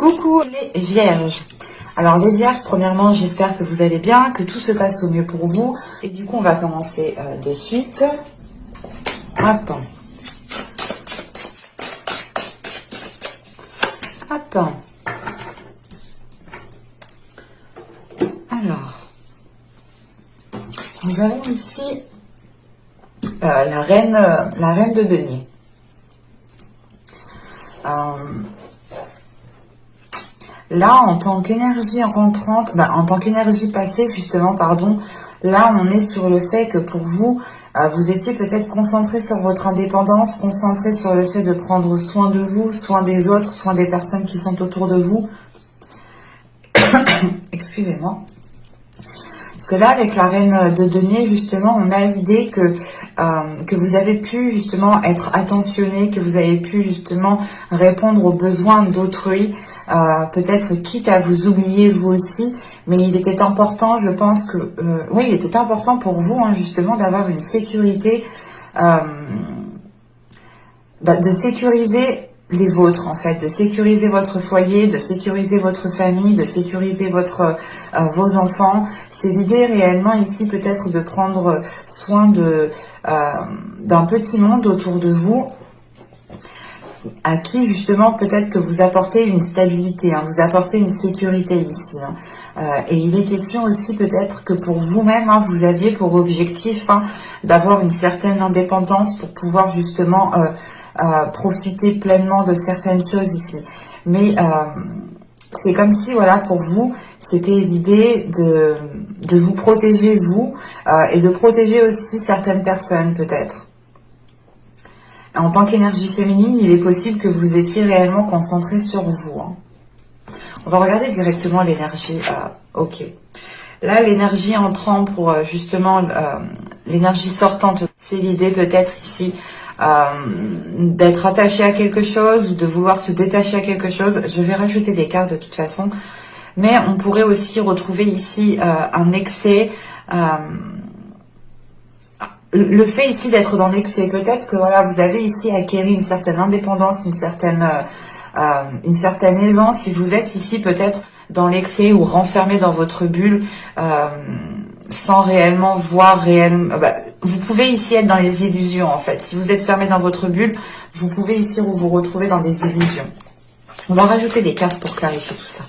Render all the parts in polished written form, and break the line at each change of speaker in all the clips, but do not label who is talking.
Coucou les vierges. Alors les vierges, premièrement, j'espère que vous allez bien, que tout se passe au mieux pour vous. Et du coup, on va commencer de suite. Hop. Hop. Alors, nous avons ici la reine de denier. Là, en tant qu'énergie rentrante, en tant qu'énergie passée, justement, pardon, là, on est sur le fait que pour vous, vous étiez peut-être concentré sur votre indépendance, concentré sur le fait de prendre soin de vous, soin des autres, soin des personnes qui sont autour de vous. Excusez-moi. Parce que là, avec la reine de denier, justement, on a l'idée que vous avez pu, justement, être attentionné, que vous avez pu, justement, répondre aux besoins d'autrui, peut-être quitte à vous oublier vous aussi, mais il était important, je pense que, oui, il était important pour vous, hein, justement, d'avoir une sécurité, de sécuriser les vôtres, en fait, de sécuriser votre foyer, de sécuriser votre famille, de sécuriser vos enfants. C'est l'idée réellement ici peut-être de prendre soin d'un petit monde autour de vous, à qui justement peut-être que vous apportez une stabilité, hein, vous apportez une sécurité ici. Hein. Et il est question aussi peut-être que pour vous-même, hein, vous aviez pour objectif, hein, d'avoir une certaine indépendance pour pouvoir justement profiter pleinement de certaines choses ici. Mais c'est comme si, voilà, pour vous, c'était l'idée de vous protéger vous et de protéger aussi certaines personnes peut-être. En tant qu'énergie féminine, il est possible que vous étiez réellement concentré sur vous. Hein. On va regarder directement l'énergie. Ok. Là, l'énergie entrant pour justement l'énergie sortante, c'est l'idée peut-être ici d'être attaché à quelque chose ou de vouloir se détacher à quelque chose. Je vais rajouter des cartes de toute façon. Mais on pourrait aussi retrouver ici un excès. Le fait ici d'être dans l'excès, peut-être que voilà, vous avez ici acquéri une certaine indépendance, une certaine aisance. Si vous êtes ici peut-être dans l'excès ou renfermé dans votre bulle, sans réellement voir réellement... vous pouvez ici être dans les illusions en fait. Si vous êtes fermé dans votre bulle, vous pouvez ici vous retrouver dans des illusions. On va rajouter des cartes pour clarifier tout ça.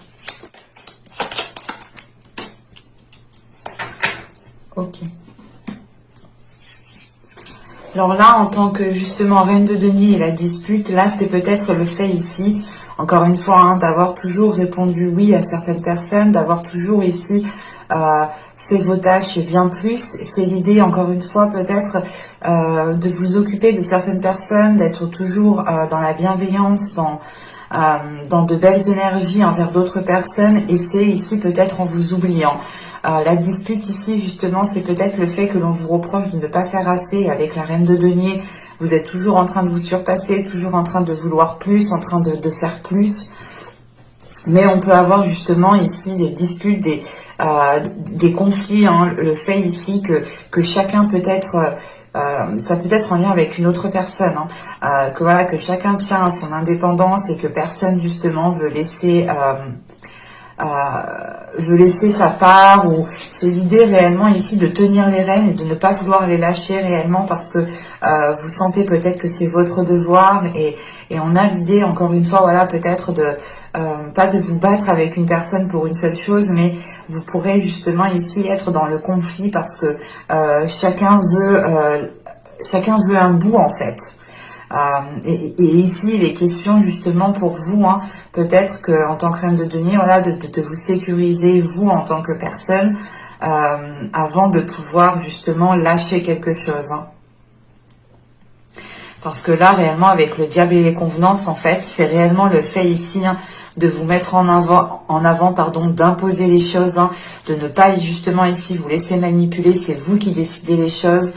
Ok. Alors là, en tant que justement reine de denier et la dispute, là c'est peut-être le fait ici, encore une fois, hein, d'avoir toujours répondu oui à certaines personnes, d'avoir toujours ici fait vos tâches et bien plus. C'est l'idée, encore une fois, peut-être de vous occuper de certaines personnes, d'être toujours dans la bienveillance, dans de belles énergies envers d'autres personnes, et c'est ici peut-être en vous oubliant. La dispute ici, justement, c'est peut-être le fait que l'on vous reproche de ne pas faire assez. Et avec la reine de denier, vous êtes toujours en train de vous surpasser, toujours en train de vouloir plus, en train de faire plus. Mais on peut avoir justement ici des disputes, des conflits. Hein. Le fait ici que chacun peut être... ça peut être en lien avec une autre personne. Hein. Que voilà, que chacun tient à son indépendance et que personne justement veut laisser sa part, ou c'est l'idée réellement ici de tenir les rênes et de ne pas vouloir les lâcher réellement parce que vous sentez peut-être que c'est votre devoir, et on a l'idée, encore une fois, voilà, peut-être de pas de vous battre avec une personne pour une seule chose, mais vous pourrez justement ici être dans le conflit parce que chacun veut un bout en fait. Et ici, il est question justement pour vous, hein, peut-être qu'en tant que reine de denier, voilà, de vous sécuriser, vous, en tant que personne, avant de pouvoir justement lâcher quelque chose. Hein. Parce que là, réellement, avec le diable et les convenances, en fait, c'est réellement le fait ici, hein, de vous mettre en avant, d'imposer les choses, hein, de ne pas justement ici vous laisser manipuler, c'est vous qui décidez les choses.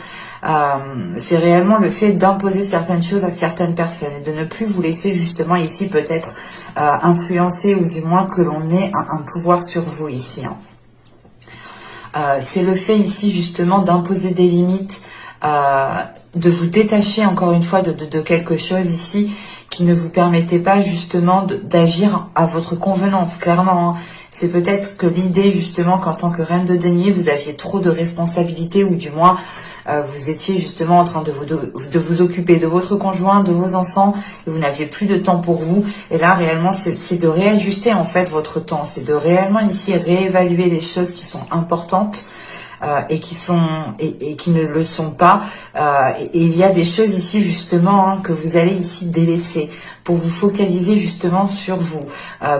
C'est réellement le fait d'imposer certaines choses à certaines personnes et de ne plus vous laisser justement ici peut-être influencer, ou du moins que l'on ait un pouvoir sur vous ici. Hein. C'est le fait ici justement d'imposer des limites, de vous détacher encore une fois de quelque chose ici qui ne vous permettait pas justement d'agir à votre convenance, clairement. Hein. C'est peut-être que l'idée justement qu'en tant que reine de denier, vous aviez trop de responsabilités, ou du moins vous étiez justement en train de vous occuper de votre conjoint, de vos enfants, et vous n'aviez plus de temps pour vous. Et là, réellement, c'est de réajuster en fait votre temps. C'est de réellement ici réévaluer les choses qui sont importantes et qui ne le sont pas. Et il y a des choses ici justement que vous allez ici délaisser pour vous focaliser justement sur vous,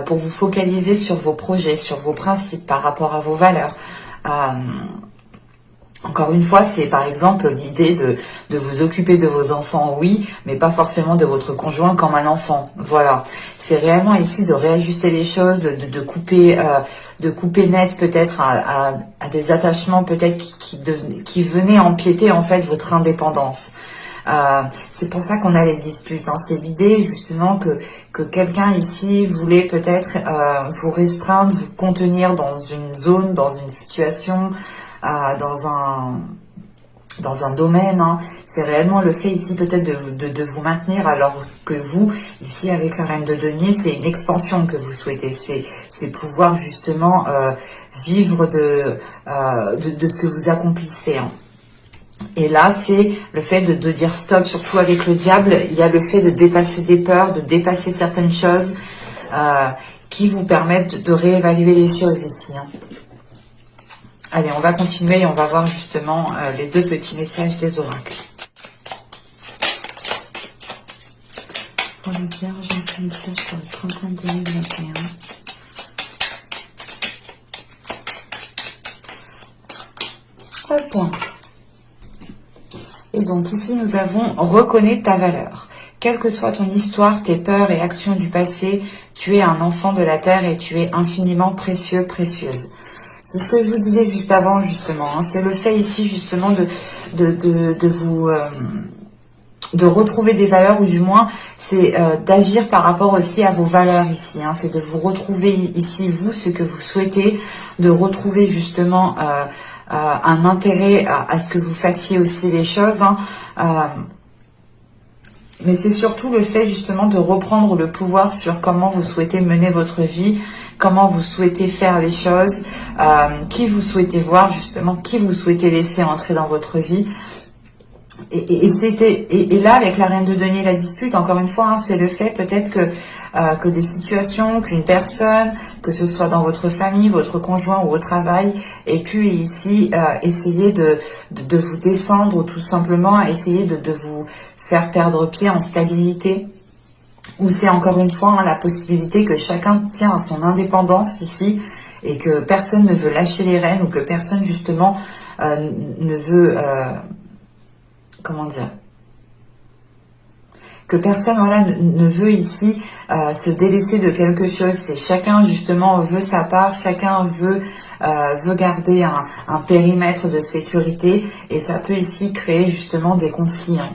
pour vous focaliser sur vos projets, sur vos principes par rapport à vos valeurs. Encore une fois, c'est par exemple l'idée de vous occuper de vos enfants, oui, mais pas forcément de votre conjoint comme un enfant. Voilà, c'est réellement ici de réajuster les choses, de couper net peut-être à des attachements peut-être qui venaient empiéter en fait votre indépendance. C'est pour ça qu'on a les disputes. Hein. C'est l'idée justement que quelqu'un ici voulait peut-être vous restreindre, vous contenir dans une zone, dans une situation, dans un domaine. Hein. C'est réellement le fait ici peut-être de vous maintenir, alors que vous, ici avec la reine de denier, c'est une expansion que vous souhaitez. C'est pouvoir justement vivre de ce que vous accomplissez. Hein. Et là, c'est le fait de dire stop, surtout avec le diable. Il y a le fait de dépasser des peurs, de dépasser certaines choses qui vous permettent de réévaluer les choses ici. Hein. Allez, on va continuer et on va voir justement les deux petits messages des oracles. Pour les vierges, un petit message sur le 31 2021. Trois points. Et donc ici, nous avons « Reconnais ta valeur ». Quelle que soit ton histoire, tes peurs et actions du passé, tu es un enfant de la terre et tu es infiniment précieux, précieuse. C'est ce que je vous disais juste avant, justement. Hein. C'est le fait ici, justement, de retrouver des valeurs, ou du moins, c'est d'agir par rapport aussi à vos valeurs ici. Hein. C'est de vous retrouver ici, vous, ce que vous souhaitez, de retrouver justement un intérêt à ce que vous fassiez aussi les choses. Hein. Mais c'est surtout le fait justement de reprendre le pouvoir sur comment vous souhaitez mener votre vie, comment vous souhaitez faire les choses, qui vous souhaitez voir justement, qui vous souhaitez laisser entrer dans votre vie. Et là, avec la reine de denier, la dispute, encore une fois, hein, c'est le fait peut-être que des situations, qu'une personne, que ce soit dans votre famille, votre conjoint ou au travail, et puis ici, essayer de vous descendre, ou tout simplement essayer de vous faire perdre pied en stabilité. Ou c'est encore une fois hein, la possibilité que chacun tient à son indépendance ici, et que personne ne veut lâcher les rênes, ou que personne justement ne veut... comment dire, que personne voilà, ne veut ici se délaisser de quelque chose. C'est chacun justement veut sa part, chacun veut garder un périmètre de sécurité, et ça peut ici créer justement des conflits. Hein.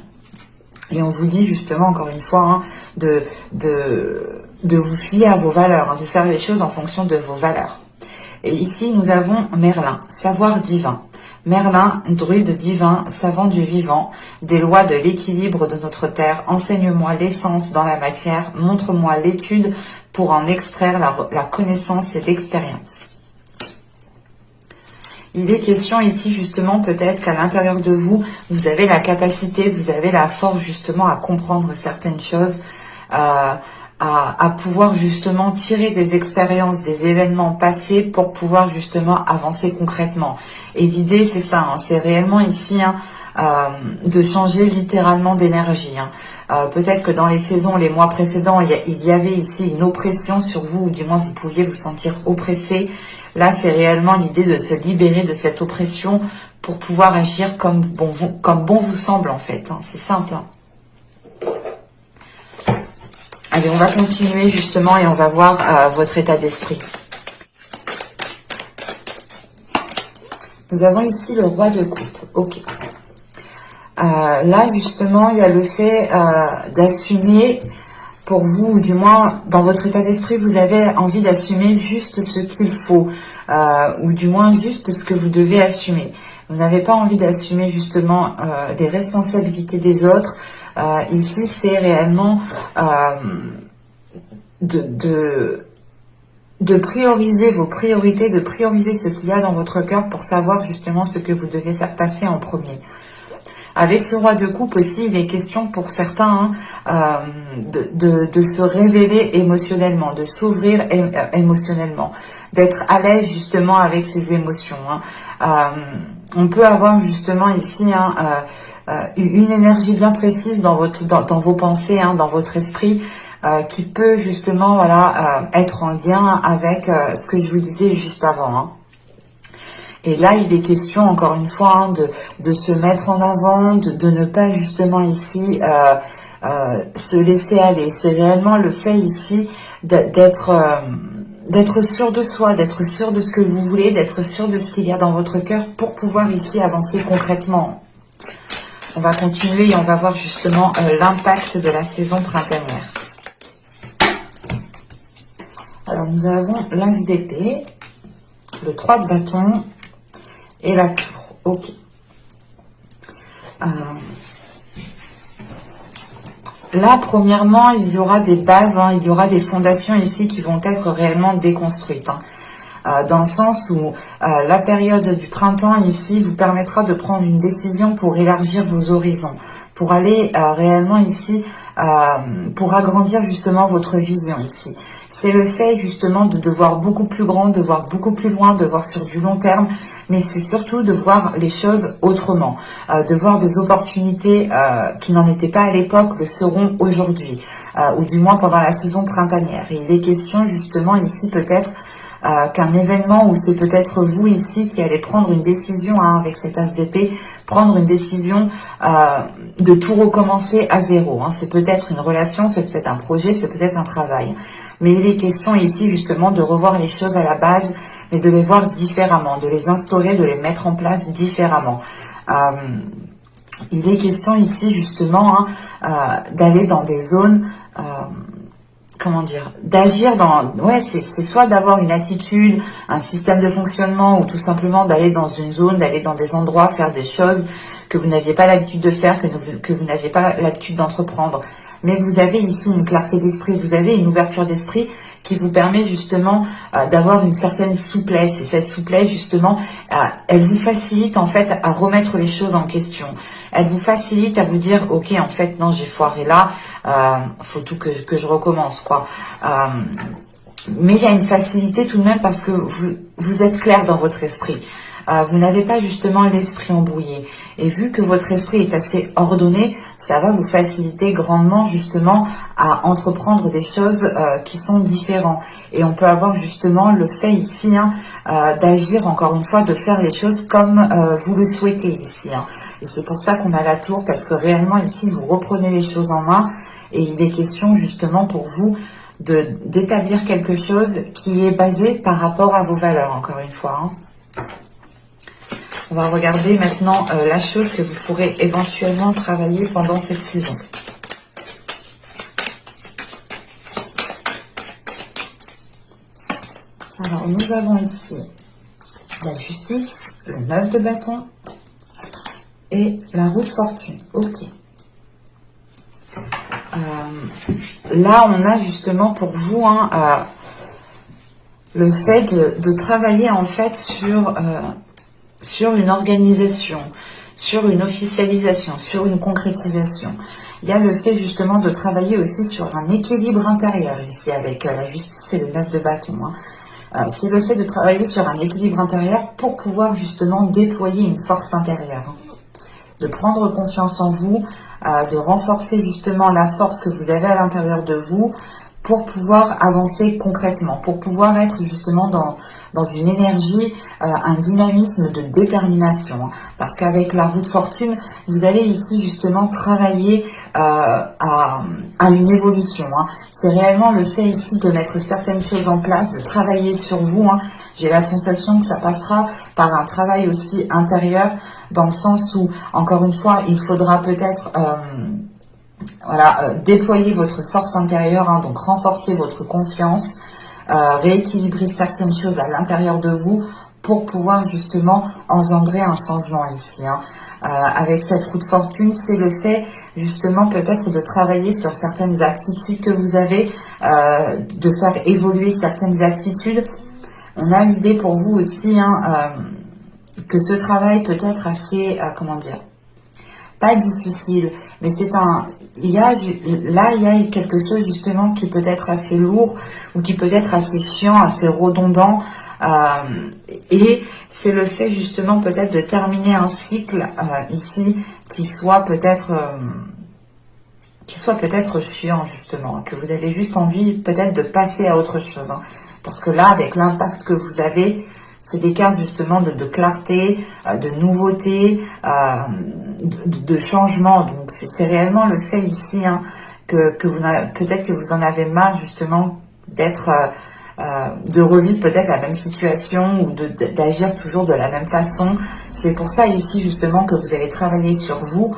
Et on vous dit justement encore une fois hein, de vous fier à vos valeurs, hein, de faire les choses en fonction de vos valeurs. Et ici nous avons Merlin, savoir divin. Merlin, druide divin, savant du vivant, des lois de l'équilibre de notre terre, enseigne-moi l'essence dans la matière, montre-moi l'étude pour en extraire la connaissance et l'expérience. Il est question ici justement peut-être qu'à l'intérieur de vous, vous avez la capacité, vous avez la force justement à comprendre certaines choses, à pouvoir justement tirer des expériences, des événements passés pour pouvoir justement avancer concrètement. Et l'idée c'est ça, hein, c'est réellement ici hein, de changer littéralement d'énergie. Hein. Peut-être que dans les saisons, les mois précédents, il y avait ici une oppression sur vous, ou du moins vous pouviez vous sentir oppressé. Là, c'est réellement l'idée de se libérer de cette oppression pour pouvoir agir comme bon vous semble en fait. Hein. C'est simple. Hein. Allez, on va continuer justement et on va voir votre état d'esprit. Nous avons ici le roi de coupe. Ok. Là, justement, il y a le fait d'assumer pour vous, ou du moins dans votre état d'esprit, vous avez envie d'assumer juste ce qu'il faut, ou du moins juste ce que vous devez assumer. Vous n'avez pas envie d'assumer justement des responsabilités des autres, Ici, c'est réellement de prioriser vos priorités, de prioriser ce qu'il y a dans votre cœur pour savoir justement ce que vous devez faire passer en premier. Avec ce roi de coupe aussi, il est question pour certains de se révéler émotionnellement, de s'ouvrir émotionnellement, d'être à l'aise justement avec ses émotions. On peut avoir justement ici une énergie bien précise dans vos pensées, dans votre esprit, qui peut justement être en lien avec ce que je vous disais juste avant. Et là, il est question, encore une fois, de se mettre en avant, de ne pas justement ici se laisser aller. C'est réellement le fait ici d'être sûr de soi, d'être sûr de ce que vous voulez, d'être sûr de ce qu'il y a dans votre cœur pour pouvoir ici avancer concrètement. On va continuer et on va voir justement l'impact de la saison printanière. Alors, nous avons l'As d'épée, le 3 de bâton, et la tour. Ok. Là, premièrement, il y aura des bases, il y aura des fondations ici qui vont être réellement déconstruites. Dans le sens où la période du printemps ici vous permettra de prendre une décision pour élargir vos horizons, pour aller réellement ici, pour agrandir justement votre vision ici. C'est le fait justement de voir beaucoup plus grand, de voir beaucoup plus loin, de voir sur du long terme, mais c'est surtout de voir les choses autrement, de voir des opportunités qui n'en étaient pas à l'époque, le seront aujourd'hui, ou du moins pendant la saison printanière. Et il est question justement ici peut-être qu'un événement où c'est peut-être vous ici qui allez prendre une décision avec cet As d'épée, prendre une décision de tout recommencer à zéro. C'est peut-être une relation, c'est peut-être un projet, c'est peut-être un travail. Mais il est question ici justement de revoir les choses à la base, mais de les voir différemment, de les instaurer, de les mettre en place différemment. Il est question ici justement d'aller dans des zones... comment dire, d'agir dans... Ouais, c'est soit d'avoir une attitude, un système de fonctionnement, ou tout simplement d'aller dans une zone, d'aller dans des endroits, faire des choses que vous n'aviez pas l'habitude de faire, que vous n'aviez pas l'habitude d'entreprendre. Mais vous avez ici une clarté d'esprit, vous avez une ouverture d'esprit qui vous permet justement d'avoir une certaine souplesse. Et cette souplesse, justement, elle vous facilite en fait à remettre les choses en question. Elle vous facilite à vous dire, ok, en fait, non, j'ai foiré là, faut tout que je recommence, quoi. Mais il y a une facilité tout de même parce que vous êtes clair dans votre esprit. Vous n'avez pas justement l'esprit embrouillé. Et vu que votre esprit est assez ordonné, ça va vous faciliter grandement justement à entreprendre des choses qui sont différentes. Et on peut avoir justement le fait ici d'agir, encore une fois, de faire les choses comme vous le souhaitez ici. Et c'est pour ça qu'on a la tour, parce que réellement ici, vous reprenez les choses en main. Et il est question justement pour vous d'établir quelque chose qui est basé par rapport à vos valeurs, encore une fois. On va regarder maintenant la chose que vous pourrez éventuellement travailler pendant cette saison. Alors, nous avons ici la justice, le 9 de bâton et la roue de fortune. Ok. Là, on a justement pour vous le fait de travailler en fait sur une organisation, sur une officialisation, sur une concrétisation. Il y a le fait justement de travailler aussi sur un équilibre intérieur ici avec la justice et le 9 de bâton. C'est le fait de travailler sur un équilibre intérieur pour pouvoir justement déployer une force intérieure. De prendre confiance en vous, de renforcer justement la force que vous avez à l'intérieur de vous pour pouvoir avancer concrètement, pour pouvoir être justement dans une énergie, un dynamisme de détermination. Parce qu'avec la roue de fortune, vous allez ici justement travailler à une évolution. C'est réellement le fait ici de mettre certaines choses en place, de travailler sur vous. J'ai la sensation que ça passera par un travail aussi intérieur, dans le sens où, encore une fois, il faudra peut-être déployer votre force intérieure, donc renforcer votre confiance, rééquilibrer certaines choses à l'intérieur de vous pour pouvoir justement engendrer un changement ici. Avec cette roue de fortune, c'est le fait justement peut-être de travailler sur certaines aptitudes que vous avez, de faire évoluer certaines aptitudes. On a l'idée pour vous aussi que ce travail peut être assez, comment dire, pas difficile, mais c'est il y a quelque chose justement qui peut être assez lourd ou qui peut être assez chiant, assez redondant, et c'est le fait justement peut-être de terminer un cycle ici qui soit peut-être chiant justement, que vous avez juste envie peut-être de passer à autre chose, parce que là avec l'impact que vous avez, c'est des cartes justement de clarté, de nouveauté, de changement. Donc c'est réellement le fait ici que peut-être que vous en avez marre justement d'être, de revivre peut-être la même situation ou d'agir toujours de la même façon. C'est pour ça ici justement que vous allez travailler sur vous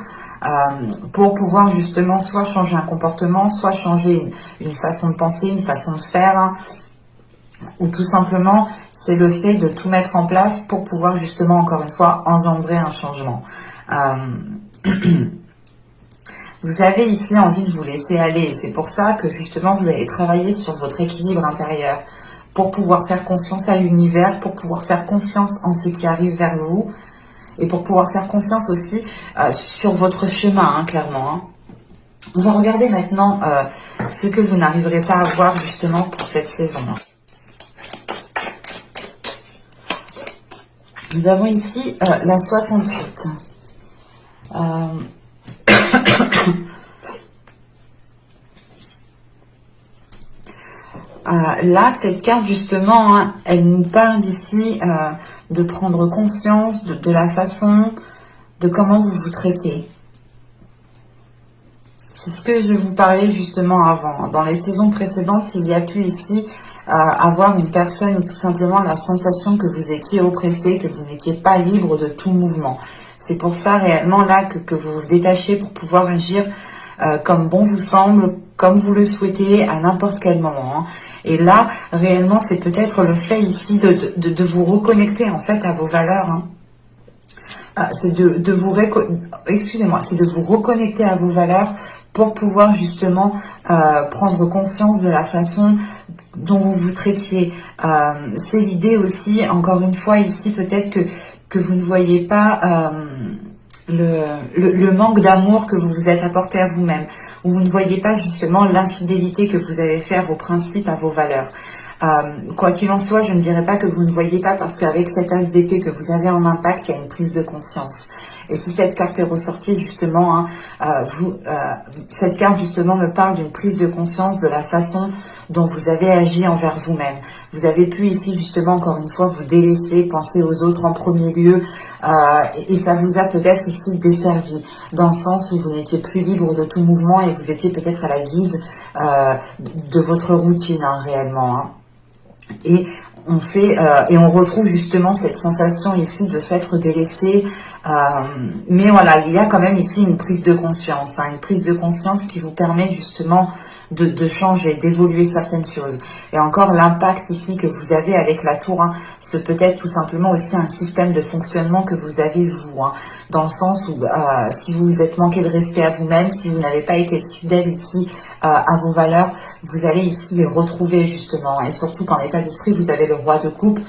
pour pouvoir justement soit changer un comportement, soit changer une façon de penser, une façon de faire, ou tout simplement c'est le fait de tout mettre en place pour pouvoir justement encore une fois engendrer un changement. Vous avez ici envie de vous laisser aller et c'est pour ça que justement vous allez travailler sur votre équilibre intérieur pour pouvoir faire confiance à l'univers, pour pouvoir faire confiance en ce qui arrive vers vous et pour pouvoir faire confiance aussi sur votre chemin, clairement. On va regarder maintenant ce que vous n'arriverez pas à voir justement pour cette saison. Nous avons ici la 68. Là, cette carte, justement, elle nous parle d'ici de prendre conscience de la façon de comment vous vous traitez. C'est ce que je vous parlais justement avant. Dans les saisons précédentes, il y a pu ici avoir une personne ou tout simplement la sensation que vous étiez oppressé, que vous n'étiez pas libre de tout mouvement. C'est pour ça réellement là que vous vous détachez pour pouvoir agir comme bon vous semble, comme vous le souhaitez à n'importe quel moment. Et là, réellement, c'est peut-être le fait ici de vous reconnecter en fait à vos valeurs. C'est de vous reconnecter à vos valeurs pour pouvoir justement prendre conscience de la façon dont vous vous traitiez. C'est l'idée aussi, encore une fois, ici, peut-être que vous ne voyez pas le manque d'amour que vous vous êtes apporté à vous-même, ou vous ne voyez pas justement l'infidélité que vous avez fait à vos principes, à vos valeurs. Quoi qu'il en soit, je ne dirais pas que vous ne voyez pas, parce qu'avec cet as d'épée que vous avez en impact, il y a une prise de conscience. Et si cette carte est ressortie justement, cette carte justement me parle d'une prise de conscience de la façon dont vous avez agi envers vous-même. Vous avez pu ici justement encore une fois vous délaisser, penser aux autres en premier lieu, et ça vous a peut-être ici desservi, dans le sens où vous n'étiez plus libre de tout mouvement et vous étiez peut-être à la guise de votre routine réellement. Et on retrouve justement cette sensation ici de s'être délaissé, mais voilà, il y a quand même ici une prise de conscience, une prise de conscience qui vous permet justement de changer, d'évoluer certaines choses. Et encore l'impact ici que vous avez avec la tour, c'est peut-être tout simplement aussi un système de fonctionnement que vous avez vous, dans le sens où si vous vous êtes manqué de respect à vous-même, si vous n'avez pas été fidèle ici à vos valeurs, vous allez ici les retrouver justement. Et surtout qu'en état d'esprit, vous avez le roi de coupe.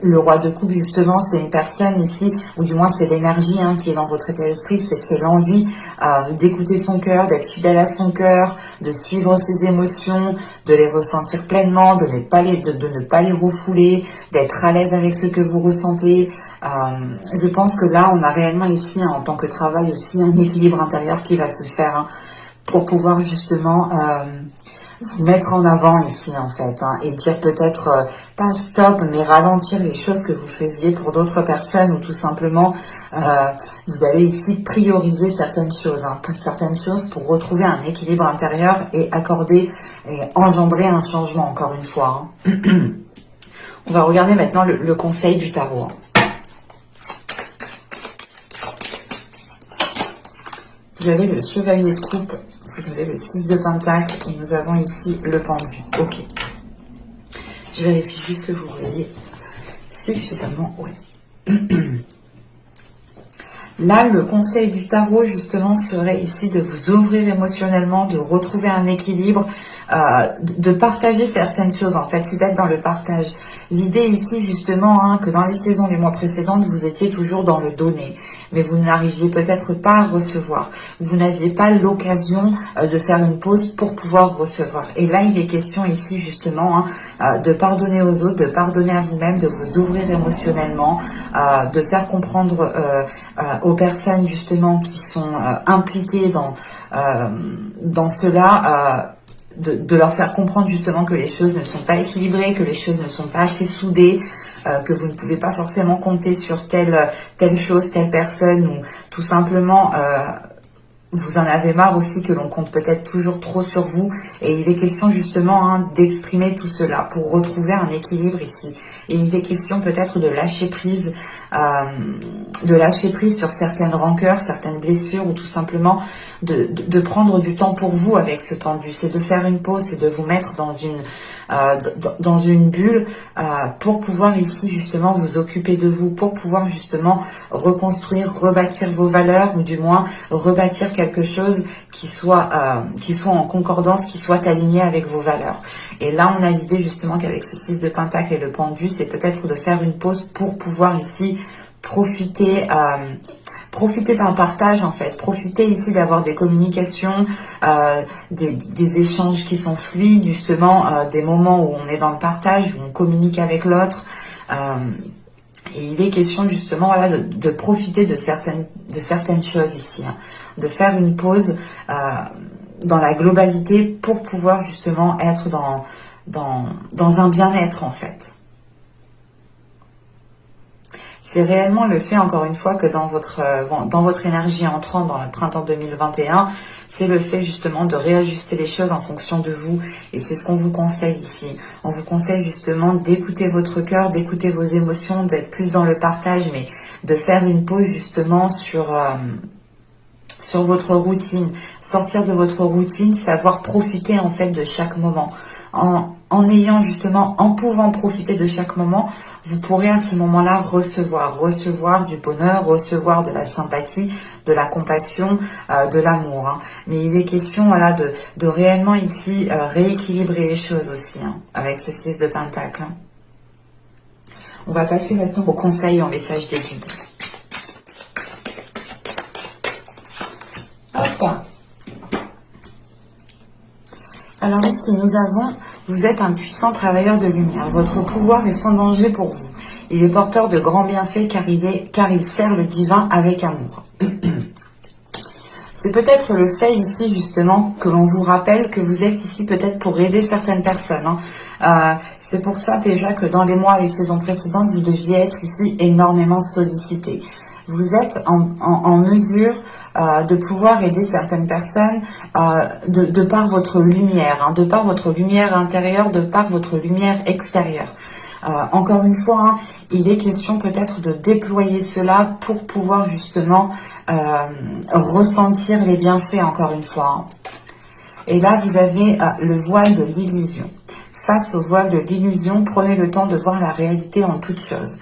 Le roi de coupe justement, c'est une personne ici, ou du moins c'est l'énergie qui est dans votre état d'esprit, c'est l'envie d'écouter son cœur, d'être fidèle à son cœur, de suivre ses émotions, de les ressentir pleinement, de ne pas les refouler, d'être à l'aise avec ce que vous ressentez. Je pense que là, on a réellement ici, en tant que travail aussi, un équilibre intérieur qui va se faire pour pouvoir justement vous mettre en avant ici en fait, et dire peut-être pas stop, mais ralentir les choses que vous faisiez pour d'autres personnes, ou tout simplement vous allez ici prioriser certaines choses, certaines choses pour retrouver un équilibre intérieur et accorder et engendrer un changement encore une fois. On va regarder maintenant le conseil du tarot. Vous avez le chevalier de coupe, vous avez le 6 de pentacle et nous avons ici le pendu. Ok. Je vérifie juste que vous voyez Suffisamment, oui. Là, le conseil du tarot, justement, serait ici de vous ouvrir émotionnellement, de retrouver un équilibre, de partager certaines choses, en fait, c'est d'être dans le partage. L'idée ici, justement, hein, que dans les saisons les mois précédentes, vous étiez toujours dans le donner, mais vous n'arriviez peut-être pas à recevoir. Vous n'aviez pas l'occasion de faire une pause pour pouvoir recevoir. Et là, il est question ici, justement, hein, de pardonner aux autres, de pardonner à vous-même, de vous ouvrir émotionnellement, de faire comprendre aux personnes, justement, qui sont impliquées dans cela, de leur faire comprendre justement que les choses ne sont pas équilibrées, que les choses ne sont pas assez soudées, que vous ne pouvez pas forcément compter sur telle chose, telle personne, ou tout simplement vous en avez marre aussi que l'on compte peut-être toujours trop sur vous. Et il est question justement hein, d'exprimer tout cela pour retrouver un équilibre ici. Et il est question peut-être de lâcher prise sur certaines rancœurs, certaines blessures, ou tout simplement de prendre du temps pour vous avec ce pendu. C'est de faire une pause, c'est de vous mettre dans une bulle pour pouvoir ici justement vous occuper de vous, pour pouvoir justement reconstruire, rebâtir vos valeurs, ou du moins rebâtir quelque chose qui soit en concordance, qui soit aligné avec vos valeurs. Et là, on a l'idée justement qu'avec ce 6 de Pentacle et le pendu, c'est peut-être de faire une pause pour pouvoir ici profiter d'un partage en fait, profiter ici d'avoir des communications, des échanges qui sont fluides justement, des moments où on est dans le partage, où on communique avec l'autre. Et il est question justement voilà, de profiter de certaines choses ici, hein, de faire une pause dans la globalité pour pouvoir justement être dans un bien-être en fait. C'est réellement le fait, encore une fois, que dans votre énergie entrant dans le printemps 2021, c'est le fait justement de réajuster les choses en fonction de vous. Et c'est ce qu'on vous conseille ici. On vous conseille justement d'écouter votre cœur, d'écouter vos émotions, d'être plus dans le partage, mais de faire une pause justement sur votre routine. Sortir de votre routine, savoir profiter en fait de chaque moment. En pouvant profiter de chaque moment, vous pourrez à ce moment-là recevoir du bonheur, recevoir de la sympathie, de la compassion, de l'amour. Hein. Mais il est question voilà, de réellement ici rééquilibrer les choses aussi, hein, avec ce 6 de Pentacle. Hein. On va passer maintenant au conseil en message des guides. Hop. Alors ici, nous avons, vous êtes un puissant travailleur de lumière. Votre pouvoir est sans danger pour vous. Il est porteur de grands bienfaits car il sert le divin avec amour. C'est peut-être le fait ici justement que l'on vous rappelle que vous êtes ici peut-être pour aider certaines personnes. Hein. C'est pour ça déjà que dans les mois et les saisons précédentes, vous deviez être ici énormément sollicité. Vous êtes en mesure de pouvoir aider certaines personnes de par votre lumière, hein, de par votre lumière intérieure, de par votre lumière extérieure. Encore une fois, hein, il est question peut-être de déployer cela pour pouvoir justement ressentir les bienfaits, encore une fois. Hein. Et là, vous avez le voile de l'illusion. Face au voile de l'illusion, prenez le temps de voir la réalité en toute chose.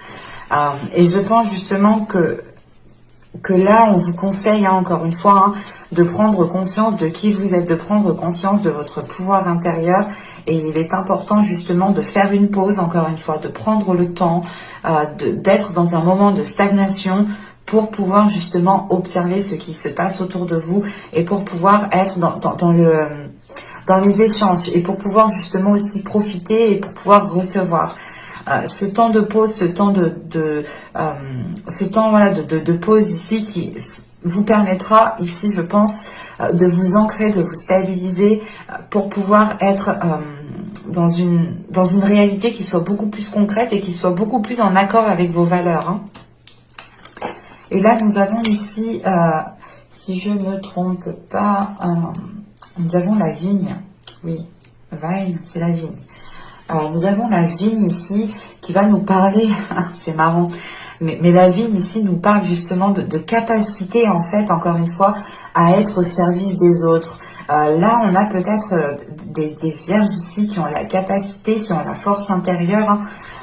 Et je pense justement que là, on vous conseille, hein, encore une fois, hein, de prendre conscience de qui vous êtes, de prendre conscience de votre pouvoir intérieur. Et il est important justement de faire une pause, encore une fois, de prendre le temps, d'être dans un moment de stagnation pour pouvoir justement observer ce qui se passe autour de vous et pour pouvoir être dans les échanges et pour pouvoir justement aussi profiter et pour pouvoir recevoir. Ce temps de pause, ce temps voilà, de pause ici qui vous permettra ici, je pense, de vous ancrer, de vous stabiliser pour pouvoir être dans une réalité qui soit beaucoup plus concrète et qui soit beaucoup plus en accord avec vos valeurs. Hein. Et là, nous avons ici, si je ne me trompe pas, nous avons la vigne. Oui, vine, c'est la vigne. Nous avons la vigne ici qui va nous parler, c'est marrant, mais la vigne ici nous parle justement de capacité en fait, encore une fois, à être au service des autres. Là, on a peut-être des vierges ici qui ont la capacité, qui ont la force intérieure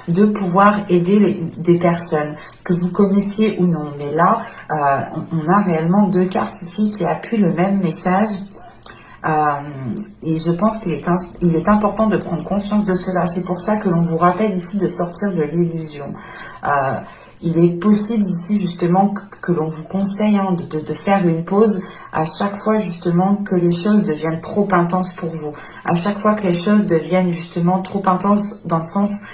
de pouvoir aider des personnes que vous connaissiez ou non. Mais là, on a réellement 2 cartes ici qui appuient le même message. Et je pense qu'il est important de prendre conscience de cela. C'est pour ça que l'on vous rappelle ici de sortir de l'illusion. Il est possible ici justement que l'on vous conseille de faire une pause à chaque fois justement que les choses deviennent trop intenses pour vous. À chaque fois que les choses deviennent justement trop intenses dans le sens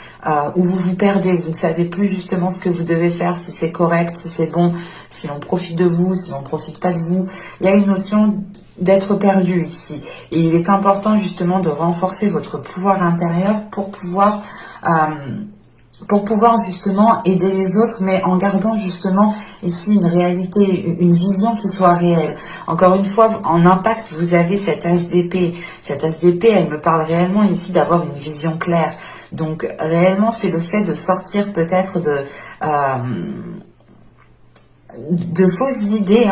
où vous vous perdez, vous ne savez plus justement ce que vous devez faire, si c'est correct, si c'est bon, si l'on profite de vous, si l'on ne profite pas de vous. Il y a une notion d'être perdu ici. Et il est important justement de renforcer votre pouvoir intérieur pour pouvoir justement aider les autres, mais en gardant justement ici une réalité, une vision qui soit réelle. Encore une fois, en impact, vous avez cette as d'épée. Cette as d'épée, elle me parle réellement ici d'avoir une vision claire. Donc réellement, c'est le fait de sortir peut-être de fausses idées,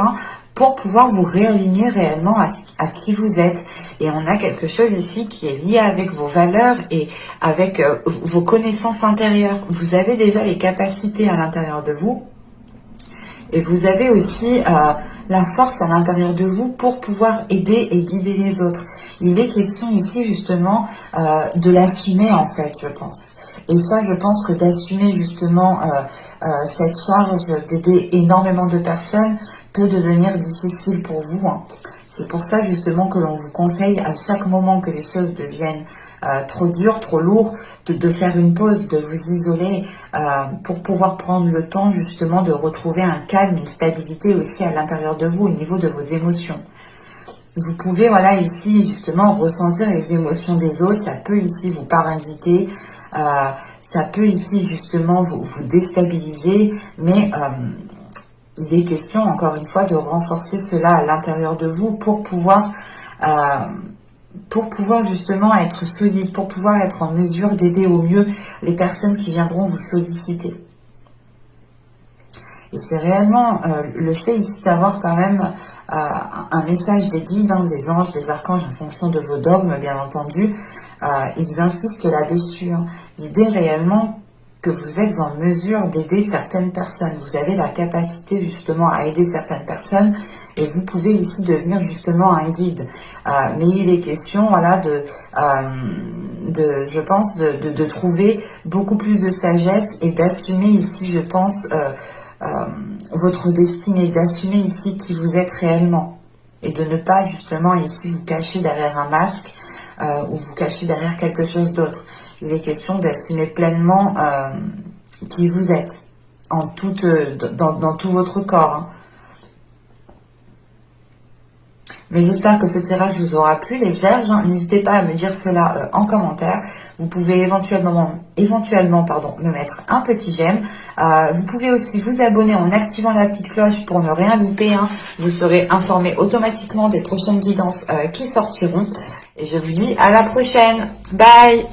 pour pouvoir vous réaligner réellement à qui vous êtes. Et on a quelque chose ici qui est lié avec vos valeurs et avec vos connaissances intérieures. Vous avez déjà les capacités à l'intérieur de vous et vous avez aussi la force à l'intérieur de vous pour pouvoir aider et guider les autres. Il est question ici justement de l'assumer en fait, je pense. Et ça, je pense que d'assumer justement cette charge d'aider énormément de personnes peut devenir difficile pour vous. C'est pour ça justement que l'on vous conseille à chaque moment que les choses deviennent trop dures, trop lourdes, de faire une pause, de vous isoler pour pouvoir prendre le temps justement de retrouver un calme, une stabilité aussi à l'intérieur de vous au niveau de vos émotions. Vous pouvez, voilà, ici justement ressentir les émotions des autres, ça peut ici vous parasiter, ça peut ici justement vous déstabiliser, mais il est question, encore une fois, de renforcer cela à l'intérieur de vous pour pouvoir justement être solide, pour pouvoir être en mesure d'aider au mieux les personnes qui viendront vous solliciter. Et c'est réellement le fait ici d'avoir quand même un message des guides, des anges, des archanges, en fonction de vos dogmes, bien entendu. Ils insistent là-dessus. L'idée réellement que vous êtes en mesure d'aider certaines personnes. Vous avez la capacité justement à aider certaines personnes et vous pouvez ici devenir justement un guide. Mais il est question, voilà, je pense, de trouver beaucoup plus de sagesse et d'assumer ici, je pense, votre destinée, d'assumer ici qui vous êtes réellement et de ne pas justement ici vous cacher derrière un masque ou vous cacher derrière quelque chose d'autre. Il est question d'assumer pleinement qui vous êtes dans tout votre corps. Mais j'espère que ce tirage vous aura plu, les vierges. N'hésitez pas à me dire cela en commentaire. Vous pouvez éventuellement me mettre un petit j'aime. Vous pouvez aussi vous abonner en activant la petite cloche pour ne rien louper. Vous serez informé automatiquement des prochaines guidances qui sortiront. Et je vous dis à la prochaine. Bye!